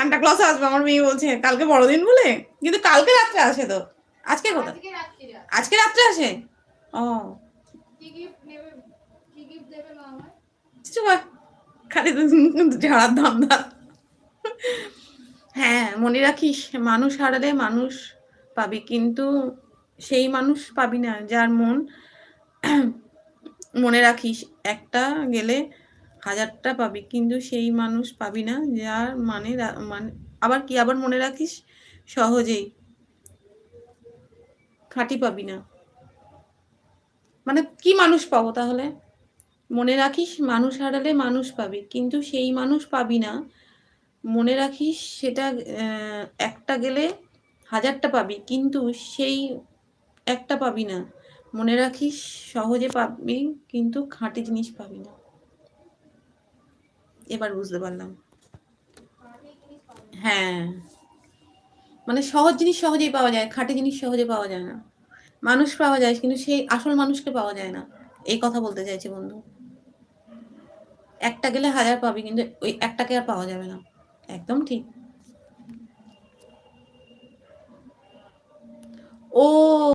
Santa Claus আসবে, আমার মেয়ে বলছে কালকে বড়দিন বলে, কিন্তু কালকে রাত্রে আসে তো। আজকে কোথায়? আজকে রাত্রে আসে। ও খালি ঝাড়ার ধান্দা। হ্যাঁ, মনে রাখিস মানুষ হারালে মানুষ পাবি, কিন্তু সেই মানুষ পাবি না যার মন মনে রাখিস একটা গেলে হাজারটা পাবি, কিন্তু সেই মানুষ পাবি না যার মানে আবার কি, আবার মনে রাখিস সহজেই খাঁটি পাবি না। মানে কি মানুষ পাবো তাহলে? মনে রাখিস মানুষ হারালে মানুষ পাবি, কিন্তু সেই মানুষ পাবি না। মনে রাখিস সেটা একটা গেলে হাজারটা পাবি, কিন্তু সেই একটা পাবি না। মনে রাখিস সহজে পাবি, কিন্তু খাঁটি জিনিস পাবি না। এবার বুঝতে পারলাম। হ্যাঁ, মানে সহজ জিনিস সহজেই পাওয়া যায়, খাঁটি জিনিস সহজে পাওয়া যায় না। মানুষ পাওয়া যায়, কিন্তু সেই আসল মানুষকে পাওয়া যায় না। এই কথা বলতে চাইছি বন্ধু। একটা গেলে হাজার পাবি, কিন্তু ওই একটাকে আর পাওয়া যাবে না। একদম ঠিক। ও